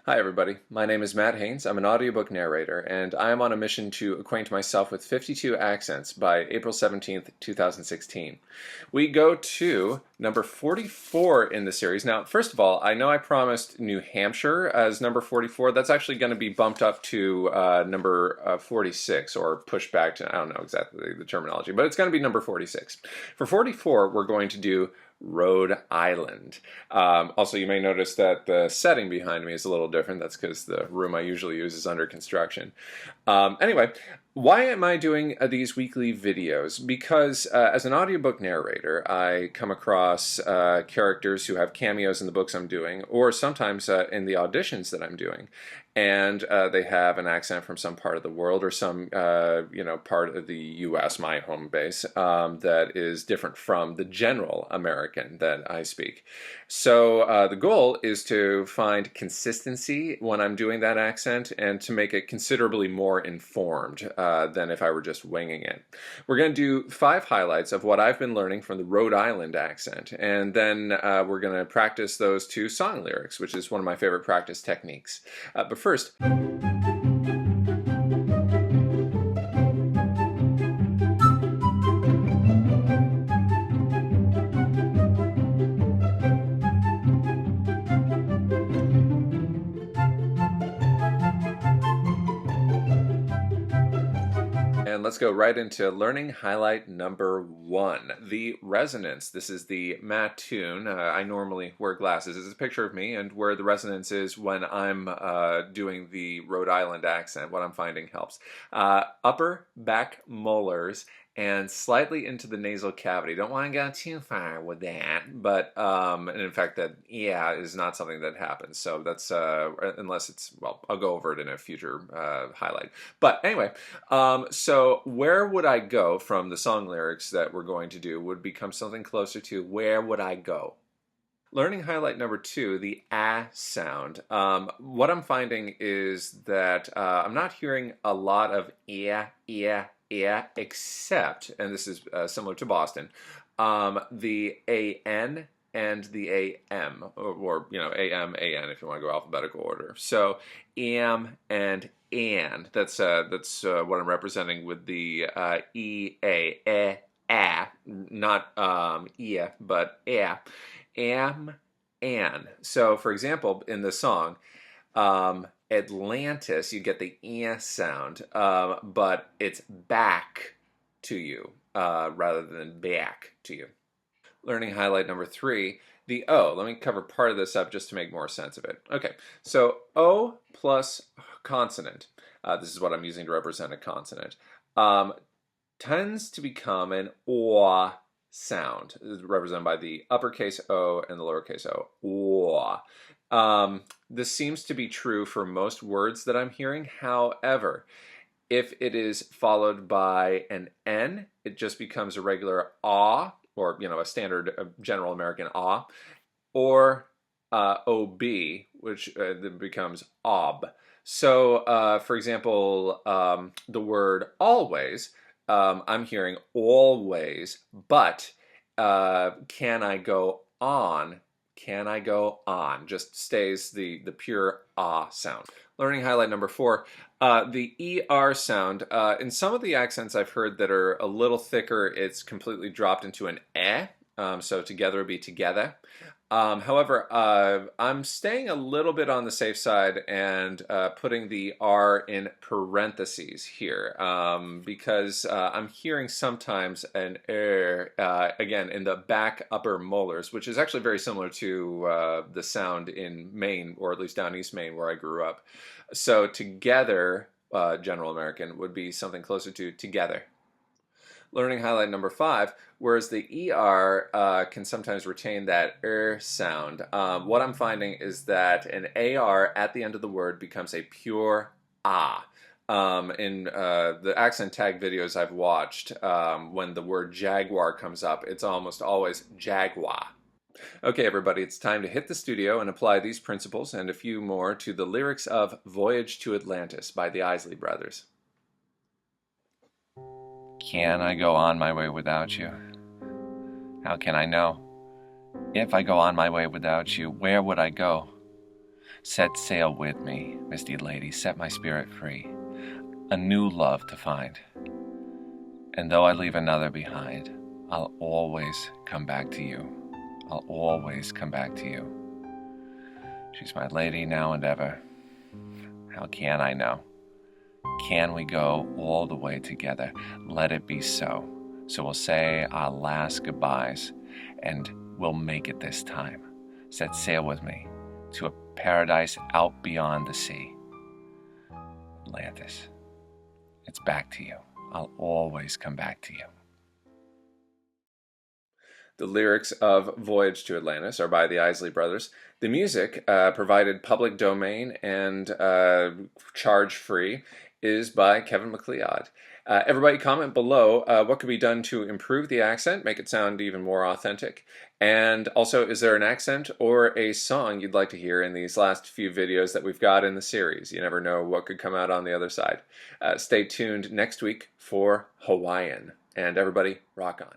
Hi everybody, my name is Matt Haynes. I'm an audiobook narrator, and I am on a mission to acquaint myself with 52 accents by April 17th, 2016. We go to number 44 in the series. Now, first of all, I know I promised New Hampshire as number 44. That's actually going to be bumped up to number 46, or pushed back to, I don't know exactly the terminology, but it's going to be number 46. For 44, we're going to do Rhode Island. Also, you may notice that the setting behind me is a little different. That's because the room I usually use is under construction. Anyway, why am I doing these weekly videos? Because as an audiobook narrator, I come across characters who have cameos in the books I'm doing, or sometimes in the auditions that I'm doing. And they have an accent from some part of the world or some part of the U.S., my home base, that is different from the general American that I speak. So the goal is to find consistency when I'm doing that accent and to make it considerably more informed than if I were just winging it. We're going to do 5 highlights of what I've been learning from the Rhode Island accent, and then we're going to practice those 2 song lyrics, which is one of my favorite practice techniques. But first, and let's go right into learning highlight number 1, the resonance. This is the Mattoon. I normally wear glasses. This is a picture of me and where the resonance is when I'm doing the Rhode Island accent. What I'm finding helps. Upper back molars and slightly into the nasal cavity. Don't want to go too far with that, but and in fact that is not something that happens. So that's unless it's, well, I'll go over it in a future highlight. But anyway, so where would I go from the song lyrics that we're going to do would become something closer to where would I go? Learning highlight number 2, the ah sound. What I'm finding is that I'm not hearing a lot of except, and this is similar to Boston, the an and the am, or am, an if you want to go alphabetical order. So am and that's what I'm representing with the not but am, an. So for example, in the song Atlantis, you get the sound, but it's back to you rather than back to you. Learning highlight number 3, the O. Let me cover part of this up just to make more sense of it. Okay, so O plus consonant. This is what I'm using to represent a consonant. Tends to become an OA sound, represented by the uppercase O and the lowercase o. OA. This seems to be true for most words that I'm hearing. However, if it is followed by an N, it just becomes a regular ah, or a standard general American ah, or OB, which becomes ob. So, for example, the word always, I'm hearing always, but can I go on? Can I go on? Just stays the pure ah sound. Learning highlight number 4, the ER sound. In some of the accents I've heard that are a little thicker, it's completely dropped into an eh. So together would be together. However, I'm staying a little bit on the safe side and putting the R in parentheses here because I'm hearing sometimes an again in the back upper molars, which is actually very similar to the sound in Maine, or at least down East Maine where I grew up. So together, General American, would be something closer to together. Learning highlight number 5, whereas the ER can sometimes retain that sound. What I'm finding is that an AR at the end of the word becomes a pure ah. In the accent tag videos I've watched, when the word jaguar comes up, it's almost always jaguar. Okay, everybody, it's time to hit the studio and apply these principles and a few more to the lyrics of Voyage to Atlantis by the Isley Brothers. Can I go on my way without you? How can I know? If I go on my way without you, where would I go? Set sail with me, misty lady, set my spirit free, a new love to find. And though I leave another behind, I'll always come back to you. I'll always come back to you. She's my lady now and ever. How can I know? Can we go all the way together? Let it be so. So we'll say our last goodbyes, and we'll make it this time. Set sail with me to a paradise out beyond the sea. Atlantis, it's back to you. I'll always come back to you. The lyrics of Voyage to Atlantis are by the Isley Brothers. The music, provided public domain and charge-free, is by Kevin MacLeod. Everybody comment below what could be done to improve the accent, make it sound even more authentic. And also, is there an accent or a song you'd like to hear in these last few videos that we've got in the series? You never know what could come out on the other side. Stay tuned next week for Hawaiian. And everybody, rock on.